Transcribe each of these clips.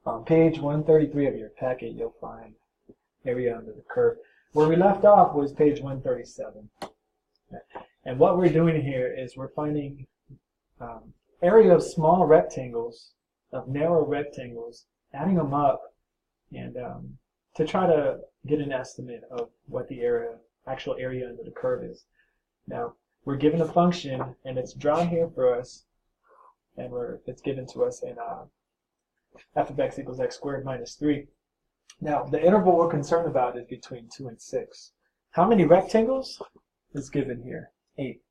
On page 133 of your packet, you'll find area under the curve. Where we left off was page 137. And what we're doing here is we're finding area of small rectangles, of narrow rectangles, adding them up, and to try to get an estimate of what the actual area under the curve is. Now, we're given a function, and it's drawn here for us, and it's given to us in f of x equals x squared minus 3. Now, the interval we're concerned about is between 2 and 6. How many rectangles is given here? 8.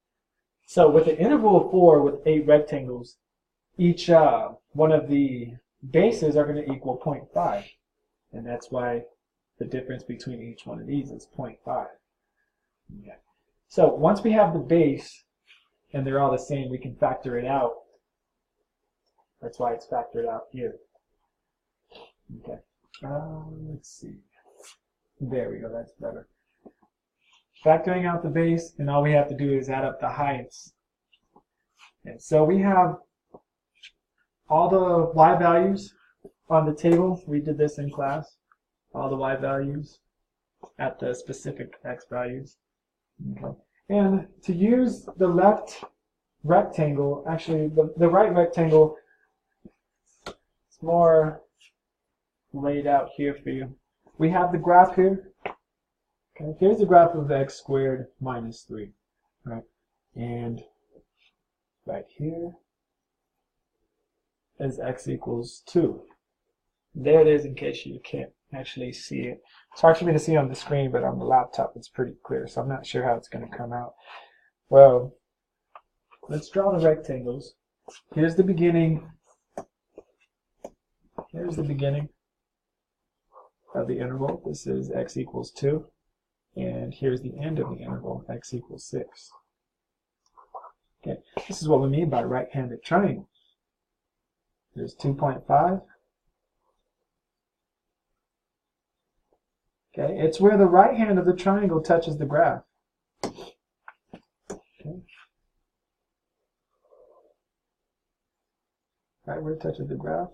So with an interval of 4 with 8 rectangles, each one of the bases are going to equal 0.5. And that's why the difference between each one of these is 0.5. Okay. So once we have the base, and they're all the same, we can factor it out. That's why it's factored out here. Okay. Let's see. There we go. That's better. Factoring out the base, and all we have to do is add up the heights. And so we have all the y values on the table. We did this in class. All the y values at the specific x values. Okay. And to use the left rectangle, actually the right rectangle, it's more laid out here for you. We have the graph here. Okay, here's the graph of x squared minus 3. Right? And right here is x equals 2. There it is in case you can't actually see it. It's hard for me to see on the screen, but on the laptop it's pretty clear, so I'm not sure how it's going to come out. Well, let's draw the rectangles. Here's the beginning. Here's the beginning of the interval. This is x equals 2. And here's the end of the interval, x equals 6. Okay, this is what we mean by right-handed triangles. There's 2.5. Okay, it's where the right hand of the triangle touches the graph. Okay. Right where it touches the graph.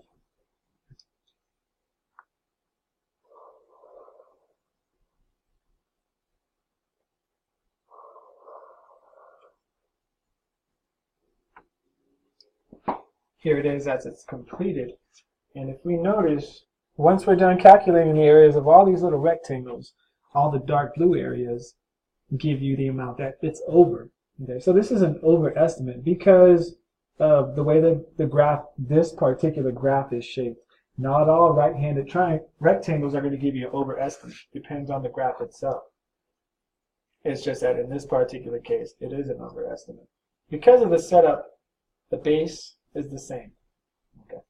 Here it is as it's completed. And if we notice, once we're done calculating the areas of all these little rectangles, all the dark blue areas give you the amount that fits over. Okay, so this is an overestimate because of the way that the graph, this particular graph is shaped. Not all right-handed rectangles are going to give you an overestimate. Depends on the graph itself. It's just that in this particular case, it is an overestimate. Because of the setup, the base is the same. Okay.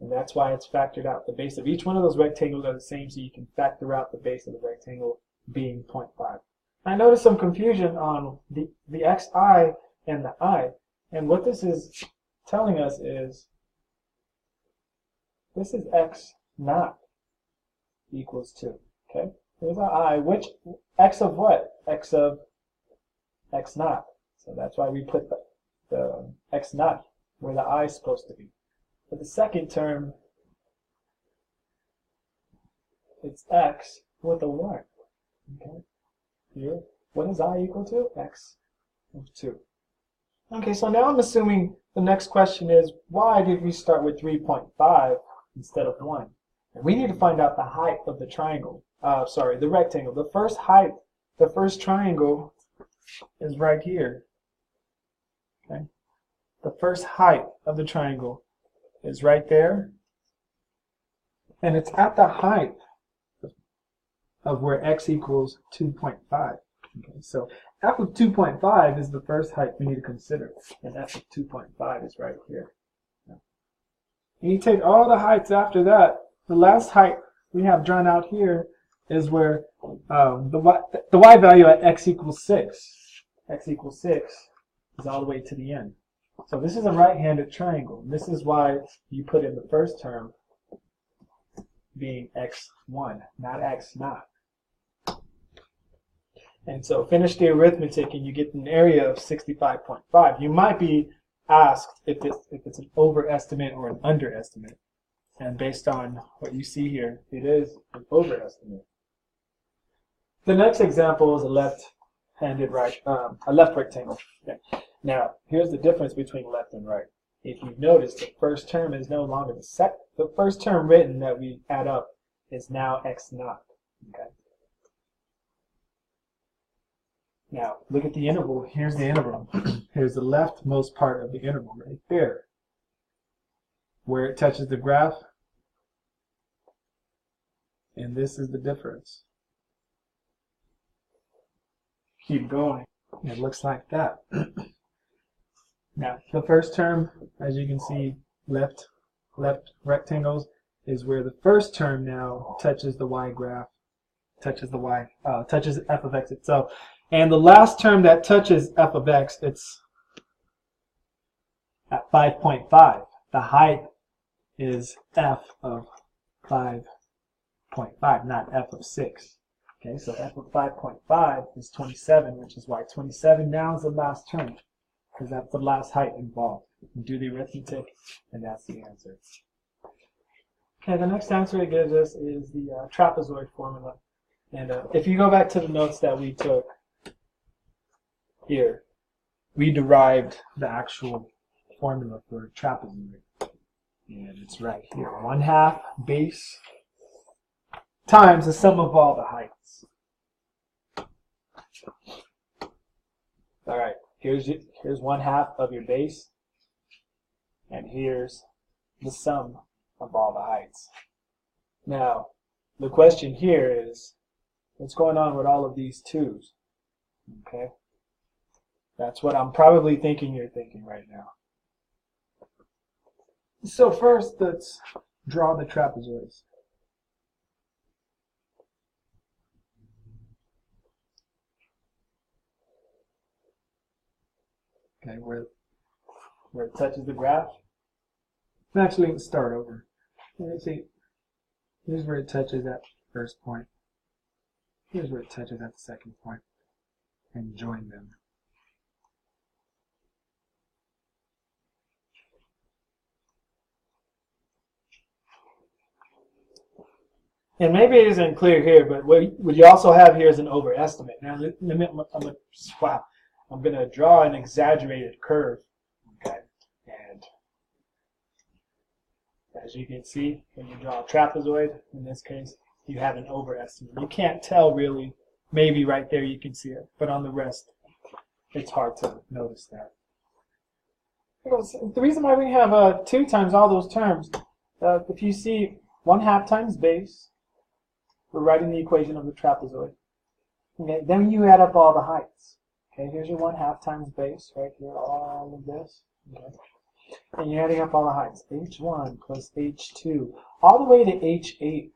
And that's why it's factored out. The base of each one of those rectangles are the same, so you can factor out the base of the rectangle being 0.5. I noticed some confusion on the xi and the I. And what this is telling us is this is x naught equals 2. Okay? Here's our I. Which x of what? X of x naught. So that's why we put the x naught where the I is supposed to be. For the second term, it's x with a 1. Okay? Here, what is I equal to? X of 2. Okay, so now I'm assuming the next question is, why did we start with 3.5 instead of 1? And we need to find out the height of the triangle. The rectangle. The first height, the first triangle is right here. Okay? The first height of the triangle is right there. And it's at the height of where x equals 2.5. Okay, so f of 2.5 is the first height we need to consider. And f of 2.5 is right here. And you take all the heights after that. The last height we have drawn out here is where the y value at x equals 6. X equals 6 is all the way to the end. So this is a right-handed triangle. This is why you put in the first term being x1, not x naught. And so finish the arithmetic and you get an area of 65.5. You might be asked if it's an overestimate or an underestimate. And based on what you see here, it is an overestimate. The next example is a left-handed a left rectangle. Okay. Now, here's the difference between left and right. If you notice, the first term is no longer the first term written that we add up is now x naught. Okay. Now, look at the interval. Here's the interval. Here's the leftmost part of the interval right there, where it touches the graph. And this is the difference. Keep going. It looks like that. Now, the first term, as you can see, left rectangles is where the first term now touches the y graph, touches f of x itself. And the last term that touches f of x, it's at 5.5. The height is f of 5.5, not f of 6. Okay, so f of 5.5 is 27, which is why 27 now is the last term, because that's the last height involved. You do the arithmetic, and that's the answer. Okay, the next answer it gives us is the trapezoid formula. And if you go back to the notes that we took here, we derived the actual formula for trapezoid. And it's right here. 1/2 base times the sum of all the heights. All right, here's 1/2 of your base, and here's the sum of all the heights. Now, the question here is, what's going on with all of these 2's? Okay, that's what I'm probably thinking you're thinking right now. So first, let's draw the trapezoids. Okay, where it touches the graph. Actually, let's start over. Let's see. Here's where it touches at the first point. Here's where it touches at the second point, and join them. And maybe it isn't clear here, but what you also have here is an overestimate. Now, I'm going to draw an exaggerated curve. Okay, and as you can see, when you draw a trapezoid, in this case, you have an overestimate. You can't tell really. Maybe right there you can see it, but on the rest, it's hard to notice that. The reason why we have 2 times all those terms, if you see 1/2 times base, we're writing the equation of the trapezoid. Okay, then you add up all the heights. Okay, here's your 1/2 times base, right here, all of this. Okay. And you're adding up all the heights. H1 plus H2, all the way to H8.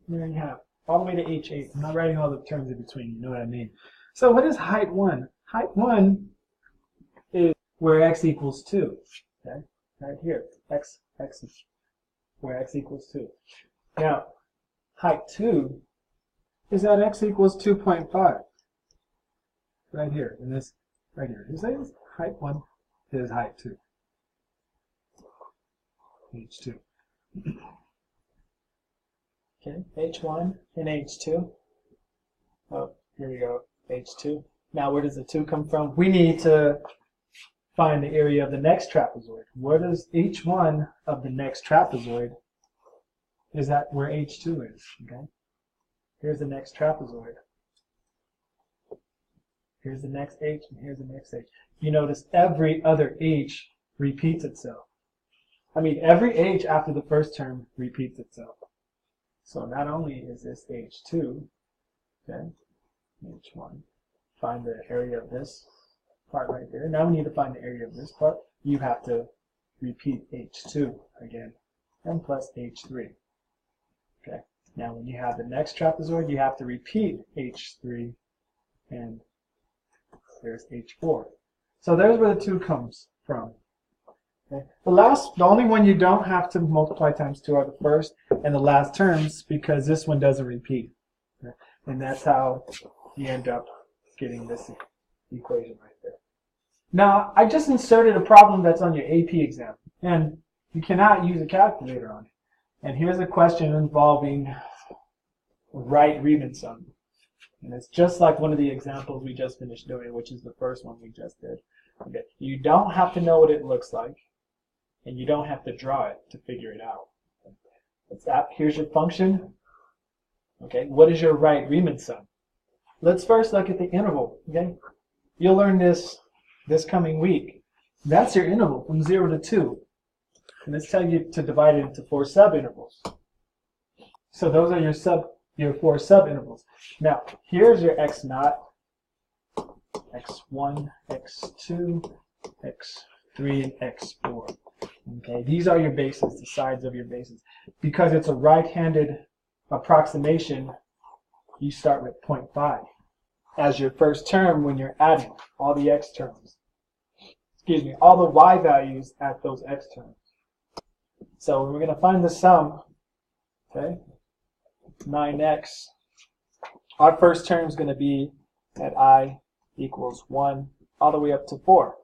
There you have, all the way to H8. I'm not writing all the terms in between, you know what I mean. So what is height 1? Height 1 is where x equals 2. Okay, right here, x is where x equals 2. Now, height 2 is at x equals 2.5. Right here, in this, right here. This is height 1, this is height 2. H2. Okay, H1 and H2. Oh, here we go, H2. Now, where does the 2 come from? We need to find the area of the next trapezoid. Where does each one of the next trapezoid? Is that where H2 is? Okay. Here's the next trapezoid. Here's the next H, and here's the next H. You notice every other H repeats itself. I mean, every H after the first term repeats itself. So not only is this H2, okay, H1, find the area of this part right there. Now we need to find the area of this part. You have to repeat H2 again, and plus H3. Okay. Now when you have the next trapezoid, you have to repeat H3, and there's H4. So there's where the 2 comes from. Okay. The only one you don't have to multiply times 2 are the first and the last terms, because this one doesn't repeat. Okay. And that's how you end up getting this equation right there. Now, I just inserted a problem that's on your AP exam, and you cannot use a calculator on it. And here's a question involving right Riemann sum. And it's just like one of the examples we just finished doing, which is the first one we just did. Okay. You don't have to know what it looks like, and you don't have to draw it to figure it out. Here's your function. Okay, what is your right Riemann sum? Let's first look at the interval. Okay, you'll learn this coming week. That's your interval from 0 to 2. And let's tell you to divide it into 4 subintervals. So those are your 4 subintervals. Now, here's your x naught, x1, x2, x3, and x4. Okay, these are your bases, the sides of your bases. Because it's a right-handed approximation, you start with 0.5 as your first term when you're adding all the x terms. Excuse me, all the y values at those x terms. So we're going to find the sum, okay, 9x. Our first term is going to be at I equals 1 all the way up to 4.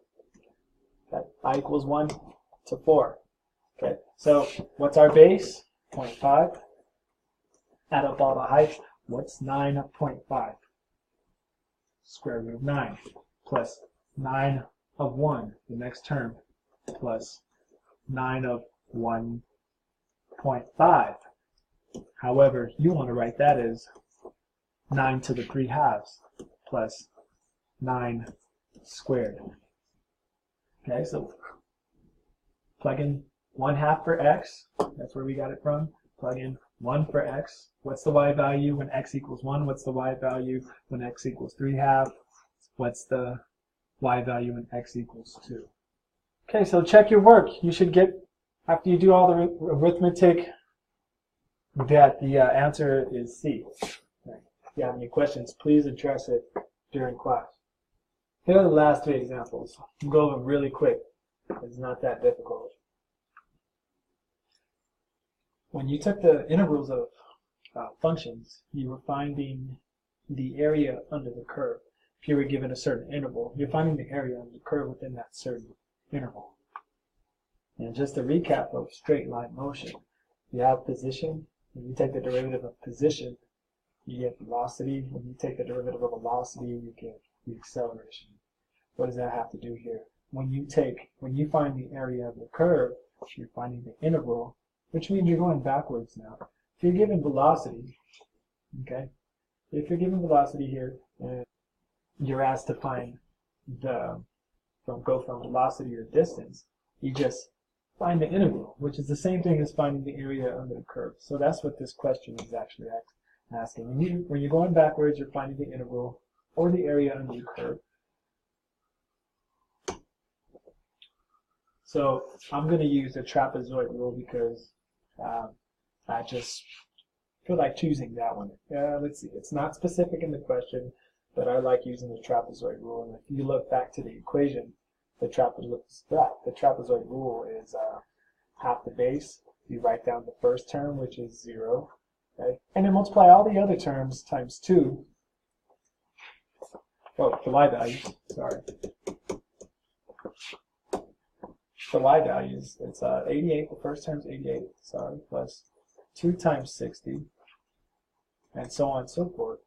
Okay, I equals 1 to 4. Okay, so what's our base? 0.5. Add up all the heights. What's 9.5? Square root of 9 plus 9 of 1, the next term, plus 9 of 1.5. However, you want to write that as 9 to the 3 halves plus 9 squared. Okay, so plug in 1/2 for x. That's where we got it from. Plug in 1 for x. What's the y value when x equals 1? What's the y value when x equals 3/2? What's the y value when x equals 2? Okay, so check your work. You should get, after you do all the arithmetic, that the answer is C. Okay. If you have any questions, please address it during class. Here are the last 3 examples. I'll go over them really quick. It's not that difficult. When you took the integrals of functions, you were finding the area under the curve. If you were given a certain interval, you're finding the area under the curve within that certain interval. And just a recap of straight line motion. You have position. When you take the derivative of position, you get velocity. When you take the derivative of velocity, you get the acceleration. What does that have to do here? When you find the area of the curve, you're finding the interval, which means you're going backwards now. If you're given velocity, okay, if you're given velocity here, and you're asked to find go from velocity to distance, you just find the integral, which is the same thing as finding the area under the curve. So that's what this question is actually asking. When you're going backwards, you're finding the integral or the area under the curve. So I'm going to use the trapezoid rule because I just feel like choosing that one. Let's see. It's not specific in the question, but I like using the trapezoid rule. And if you look back to the equation, the trapezoid rule is half the base. You write down the first term, which is 0, okay? And then multiply all the other terms times 2. Oh, the y values, sorry. For y values, it's 88, the first term's 88, sorry, plus 2 times 60, and so on and so forth.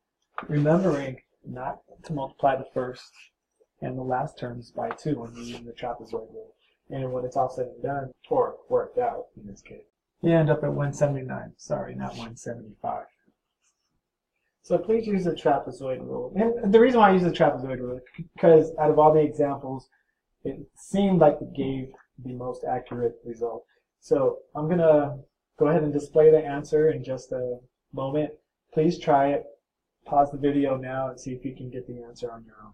Remembering not to multiply the first and the last terms by 2 when you're using the trapezoid rule. And when it's all said and done, or worked out in this case, you end up at 179. Sorry, not 175. So please use the trapezoid rule. And the reason why I use the trapezoid rule is because out of all the examples, it seemed like it gave the most accurate result. So I'm going to go ahead and display the answer in just a moment. Please try it. Pause the video now and see if you can get the answer on your own.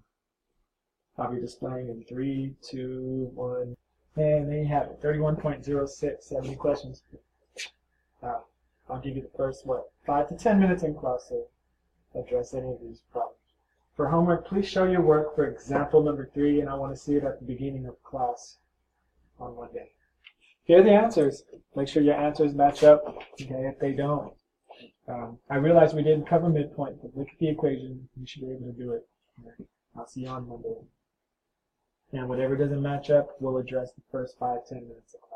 I'll be displaying in 3, 2, 1, and there you have it, 31.06. 70 questions. I'll give you the first, 5 to 10 minutes in class to address any of these problems. For homework, please show your work for example number 3, and I want to see it at the beginning of class on Monday. Here are the answers. Make sure your answers match up. Okay, if they don't, I realize we didn't cover midpoint, but look at the equation. You should be able to do it. Okay. I'll see you on Monday. And whatever doesn't match up, we'll address the first 5-10 minutes of class.